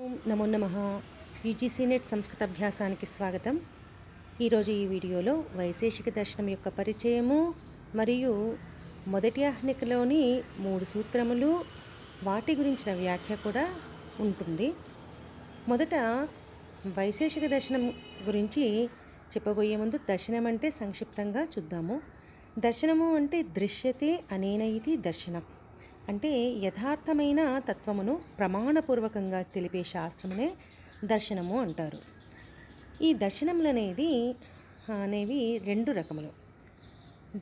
ఓం నమో నమః. UGC net సంస్కృత అభ్యాసానికి స్వాగతం. ఈరోజు ఈ వీడియోలో వైశేషిక దర్శనం యొక్క పరిచయము మరియు మొదటి ఆహ్నికలోని 3 సూత్రములు, వాటి గురించిన వ్యాఖ్య కూడా ఉంటుంది. మొదట వైశేషిక దర్శనం గురించి చెప్పబోయే ముందు దర్శనం అంటే సంక్షిప్తంగా చూద్దాము. దర్శనము అంటే దృశ్యతే అనేన ఇది దర్శనం. అంటే యథార్థమైన తత్వమును ప్రమాణపూర్వకంగా తెలిపే శాస్త్రమునే దర్శనము అంటారు. ఈ దర్శనములు అనేవి 2 రకములు.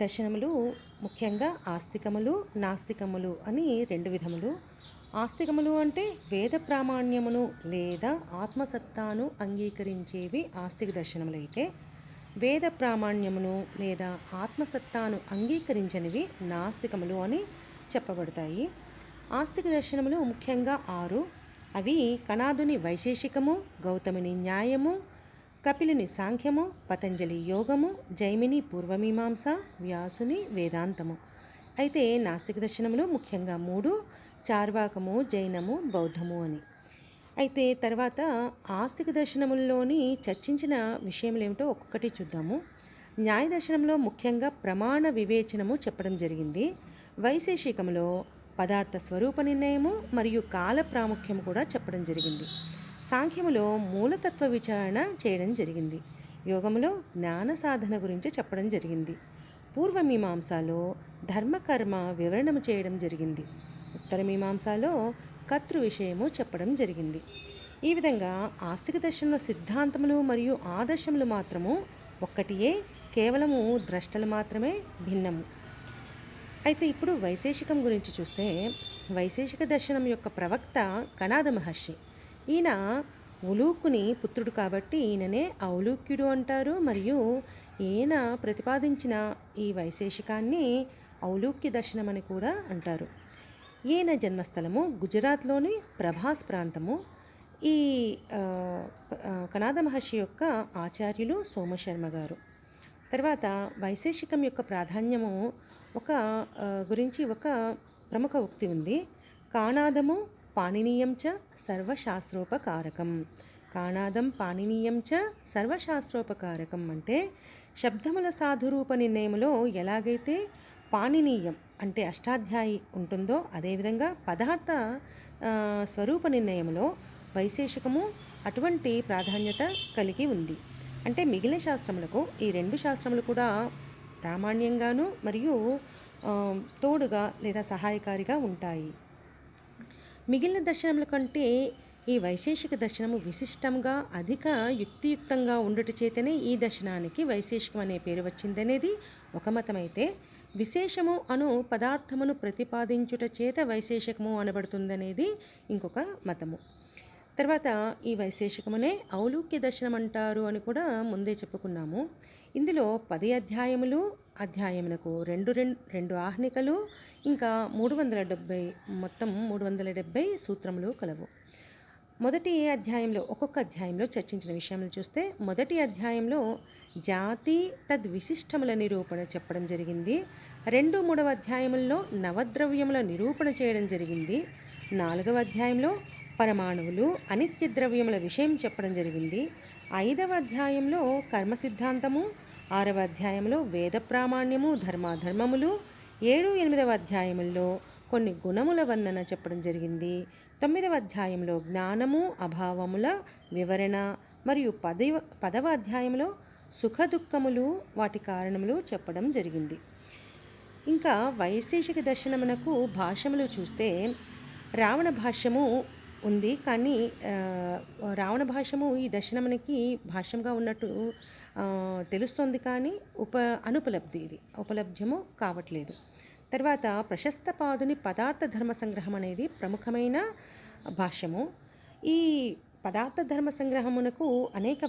దర్శనములు ముఖ్యంగా ఆస్తికములు, నాస్తికములు అని 2 విధములు. ఆస్తికములు అంటే వేద ప్రామాణ్యమును లేదా ఆత్మసత్తాను అంగీకరించేవి ఆస్తిక దర్శనములైతే, వేద ప్రామాణ్యమును లేదా ఆత్మసత్తాను అంగీకరించనివి నాస్తికములు అని చెప్పబడతాయి. ఆస్తిక దర్శనములు ముఖ్యంగా 6. అవి కణాదుని వైశేషికము, గౌతముని న్యాయము, కపిలుని సాంఖ్యము, పతంజలి యోగము, జైమిని పూర్వమీమాంస, వ్యాసుని వేదాంతము. అయితే నాస్తిక దర్శనములు ముఖ్యంగా 3: చార్వాకము, జైనము, బౌద్ధము అని. అయితే తర్వాత ఆస్తిక దర్శనముల్లోని చర్చించిన విషయములు ఏమిటో ఒక్కొక్కటి చూద్దాము. న్యాయ దర్శనంలో ముఖ్యంగా ప్రమాణ వివేచనము చెప్పడం జరిగింది. వైశేషికములో పదార్థ స్వరూప నిర్ణయము మరియు కాల ప్రాముఖ్యము కూడా చెప్పడం జరిగింది. సాంఖ్యములో మూలతత్వ విచారణ చేయడం జరిగింది. యోగములో జ్ఞాన సాధన గురించి చెప్పడం జరిగింది. పూర్వమీమాంసలో ధర్మకర్మ వివరణము చేయడం జరిగింది. ఉత్తరమీమాంసలో కర్తృ విషయము చెప్పడం జరిగింది. ఈ విధంగా ఆస్తిక దర్శనంలో సిద్ధాంతములు మరియు ఆదర్శములు మాత్రము ఒక్కటియే, కేవలము ద్రష్టలు మాత్రమే భిన్నము. అయితే ఇప్పుడు వైశేషికం గురించి చూస్తే, వైశేషిక దర్శనం యొక్క ప్రవక్త కణాద మహర్షి. ఈయన ఉలూకుని పుత్రుడు కాబట్టి ఈయననే ఔలూక్యుడు అంటారు. మరియు ఈయన ప్రతిపాదించిన ఈ వైశేషికాన్ని ఔలూక్య దర్శనం అని కూడా అంటారు. ఈయన జన్మస్థలము గుజరాత్లోని ప్రభాస్ ప్రాంతము. ఈ కణాద మహర్షి యొక్క ఆచార్యులు సోమశర్మ గారు. తర్వాత వైశేషికం యొక్క ప్రాధాన్యము గురించి ఒక ప్రముఖ ఉక్తి ఉంది. కాణాదము పాణినీయం చ సర్వశాస్త్రోపకారకం. కాణాదం పాణినీయం చ సర్వశాస్త్రోపకారకం అంటే శబ్దముల సాధురూప నిర్ణయములో ఎలాగైతే పాణినీయం అంటే అష్టాధ్యాయి ఉంటుందో, అదేవిధంగా పదార్థ స్వరూప నిర్ణయములో వైశేషికము అటువంటి ప్రాధాన్యత కలిగి ఉంది. అంటే మిగిలిన శాస్త్రములకు ఈ 2 శాస్త్రములు కూడా ప్రామాణ్యంగాను మరియు తోడుగా లేదా సహాయకారిగా ఉంటాయి. మిగిలిన దర్శనముల కంటే ఈ వైశేషిక దర్శనము విశిష్టంగా అధిక యుక్తియుక్తంగా ఉండుట చేతనే ఈ దర్శనానికి వైశేషికం అనే పేరు వచ్చిందనేది ఒక మతమైతే, విశేషము అను పదార్థమును ప్రతిపాదించుట చేత వైశేషికము అనబడుతుందనేది ఇంకొక మతము. తర్వాత ఈ వైశేషికమునే ఔలూక్య దర్శనం అంటారు అని కూడా ముందే చెప్పుకున్నాము. ఇందులో 10 అధ్యాయములు, అధ్యాయములకు 2 ఆహ్నికలు, ఇంకా 370 మొత్తం 370 సూత్రములు కలవు. మొదటి అధ్యాయంలో ఒక్కొక్క అధ్యాయంలో చర్చించిన విషయములు చూస్తే, మొదటి అధ్యాయంలో జాతి తద్విశిష్టముల నిరూపణ చెప్పడం జరిగింది. 2, 3వ అధ్యాయముల్లో నవద్రవ్యముల నిరూపణ చేయడం జరిగింది. 4వ అధ్యాయంలో పరమాణువులు, అనిత్య ద్రవ్యముల విషయం చెప్పడం జరిగింది. 5వ అధ్యాయంలో కర్మ సిద్ధాంతము, 6వ అధ్యాయంలో వేద ప్రామాణ్యము, ధర్మాధర్మములు, 7, 8వ అధ్యాయముల్లో కొన్ని గుణముల వర్ణన చెప్పడం జరిగింది. 9వ అధ్యాయంలో జ్ఞానము, అభావముల వివరణ మరియు 10వ అధ్యాయంలో సుఖ దుఃఖములు, వాటి కారణములు చెప్పడం జరిగింది. ఇంకా వైశేషిక దర్శనమునకు భాష్యములు చూస్తే, రావణ భాష్యము ఉంది. కానీ రావణ భాష్యము ఈ దర్శనమునికి భాష్యంగా ఉన్నట్టు తెలుస్తోంది, కానీ ఉపలబ్ధ్యము కావట్లేదు. తర్వాత ప్రశస్త పాదుని పదార్థ ధర్మ సంగ్రహం అనేది ప్రముఖమైన భాష్యము. ఈ పదార్థ ధర్మ సంగ్రహమునకు అనేక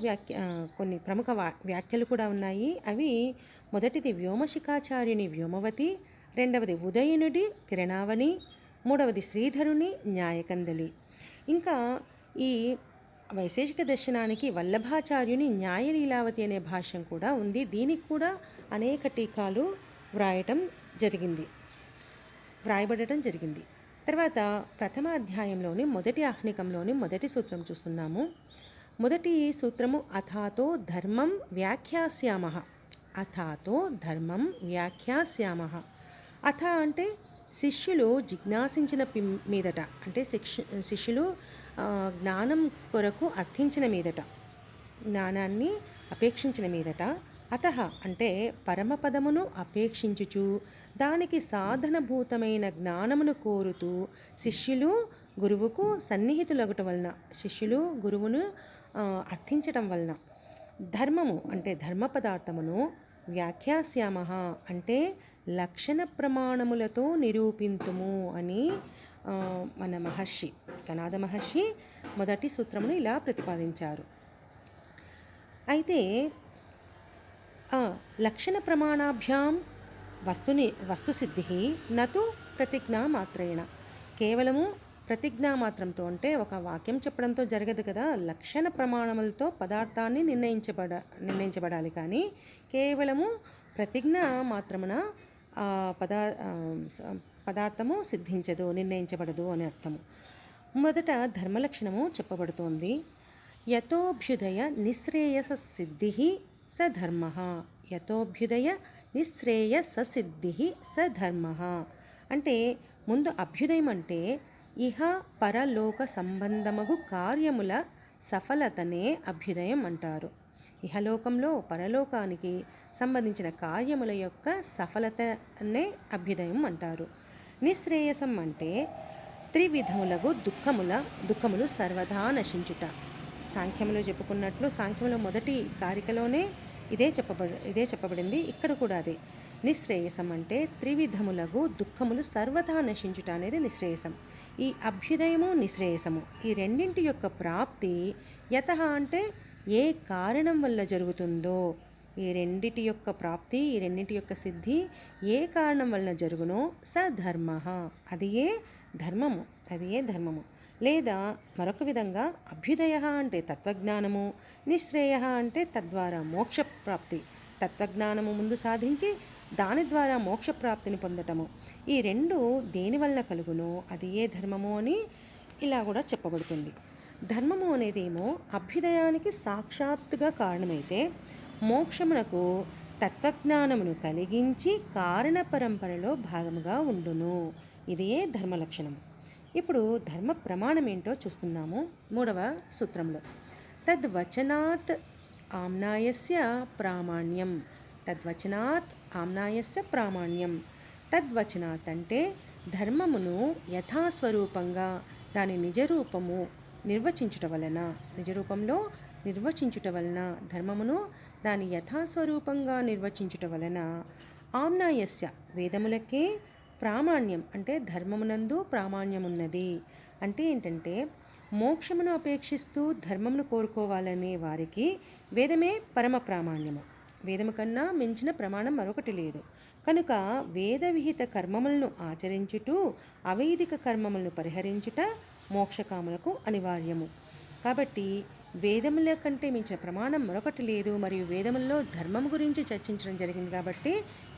కొన్ని ప్రముఖ వ్యాఖ్యలు కూడా ఉన్నాయి. అవి మొదటిది వ్యోమశిఖాచార్యుని వ్యోమవతి, 2వది ఉదయనుడి కిరణావని, 3వది శ్రీధరుని న్యాయకందలి. ఇంకా ఈ వైశేషిక దర్శనానికి వల్లభాచార్యుని న్యాయలీలావతి అనే భాష్యం కూడా ఉంది. దీనికి కూడా అనేక టీకాలు వ్రాయబడటం జరిగింది. తర్వాత ప్రథమ అధ్యాయంలోని మొదటి ఆహ్నికంలోని మొదటి సూత్రం చూస్తున్నాము. మొదటి సూత్రము అథాతో ధర్మం వ్యాఖ్యాస్యామః. అథాతో ధర్మం వ్యాఖ్యాస్యామః. అథ అంటే శిష్యులు జిజ్ఞాసించిన మీదట, అంటే శిష్యులు జ్ఞానం కొరకు అర్థించిన మీదట, జ్ఞానాన్ని అపేక్షించిన మీదట, అతః అంటే పరమపదమును అపేక్షించుచు దానికి సాధనభూతమైన జ్ఞానమును కోరుతూ శిష్యులు గురువుకు సన్నిహితులగుట వలన, శిష్యులు గురువును అర్థించటం వలన ధర్మము అంటే ధర్మ పదార్థమును వ్యాఖ్యాస్యామః అంటే లక్షణ ప్రమాణములతో నిరూపింతుము అని మన మహర్షి కనాద మహర్షి మొదటి సూత్రమును ఇలా ప్రతిపాదించారు. అయితే లక్షణ ప్రమాణాభ్యాం వస్తుసిద్ధి నతు ప్రతిజ్ఞా మాత్రేణ. కేవలము ప్రతిజ్ఞా మాత్రంతో అంటే ఒక వాక్యం చెప్పడంతో జరగదు కదా. లక్షణ ప్రమాణములతో పదార్థాన్ని నిర్ణయించబడాలి. కానీ కేవలము ప్రతిజ్ఞ మాత్రమున పదార్థము సిద్ధించదు, నిర్ణయించబడదు అని అర్థము. మొదట ధర్మలక్షణము చెప్పబడుతోంది. యతోభ్యుదయ నిశ్రేయస సిద్ధి స ధర్మ. యతోభ్యుదయ నిశ్రేయస సిద్ధి స ధర్మ అంటే ముందు అభ్యుదయం అంటే ఇహ పరలోక సంబంధమగు కార్యముల సఫలతనే అభ్యుదయం అంటారు. ఇహలోకంలో పరలోకానికి సంబంధించిన కార్యముల యొక్క సఫలతనే అభ్యుదయం అంటారు. నిశ్రేయసం అంటే త్రివిధములకు దుఃఖములు సర్వదా నశించుట. సాంఖ్యంలో చెప్పుకున్నట్లు సాంఖ్యంలో మొదటి కారికలోనే ఇదే చెప్పబడింది. ఇక్కడ కూడా అదే. నిశ్రేయసం అంటే త్రివిధములకు దుఃఖములు సర్వదా నశించుట అనేది నిశ్రేయసం. ఈ అభ్యుదయము నిశ్రేయసము ఈ రెండింటి యొక్క ప్రాప్తి యతః అంటే ఏ కారణం వల్ల జరుగుతుందో, ఈ రెండింటి యొక్క ప్రాప్తి, ఈ రెండింటి యొక్క సిద్ధి ఏ కారణం వలన జరుగునో స ధర్మ, అది ఏ ధర్మము. లేదా మరొక విధంగా అభ్యుదయ అంటే తత్వజ్ఞానము, నిశ్రేయ అంటే తద్వారా మోక్షప్రాప్తి. తత్వజ్ఞానము ముందు సాధించి దాని ద్వారా మోక్షప్రాప్తిని పొందటము. ఈ రెండు దేని వలన కలుగునో అది ఏ ధర్మము అని ఇలా కూడా చెప్పబడుతుంది. ధర్మము అనేదేమో అభ్యుదయానికి సాక్షాత్తుగా కారణమైతే మోక్షమునకు తత్వజ్ఞానమును కలిగించి కారణ పరంపరలో భాగముగా ఉండును. ఇదే ధర్మ లక్షణము. ఇప్పుడు ధర్మ ప్రమాణం ఏంటో చూస్తున్నాము. మూడవ సూత్రంలో తద్వచనాత్ ఆమ్నాయస్య ప్రామాణ్యం. తద్వచనాత్ అంటే ధర్మమును యథాస్వరూపంగా దాని నిజరూపంలో నిర్వచించుట వలన ధర్మమును దాని యథాస్వరూపంగా నిర్వచించుట వలన ఆమ్నాయస్య వేదములకే ప్రామాణ్యం అంటే ధర్మమునందు ప్రామాణ్యమున్నది. అంటే ఏంటంటే మోక్షమును అపేక్షిస్తూ ధర్మమును కోరుకోవాలనే వారికి వేదమే పరమ ప్రామాణ్యము. వేదము కన్నా మించిన ప్రమాణం మరొకటి లేదు. కనుక వేద విహిత కర్మములను ఆచరించుటూ అవైదిక కర్మములను పరిహరించుట మోక్షకాములకు అనివార్యము. కాబట్టి వేదముల కంటే మించిన ప్రమాణం మరొకటి లేదు. మరియు వేదముల్లో ధర్మం గురించి చర్చించడం జరిగింది కాబట్టి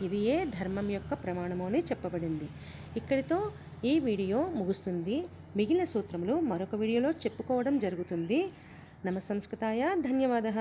ఇది ఏ ధర్మం యొక్క ప్రమాణము అని చెప్పబడింది. ఇక్కడితో ఈ వీడియో ముగుస్తుంది. మిగిలిన సూత్రములు మరొక వీడియోలో చెప్పుకోవడం జరుగుతుంది. నమస్సంస్కృతాయ ధన్యవాదः.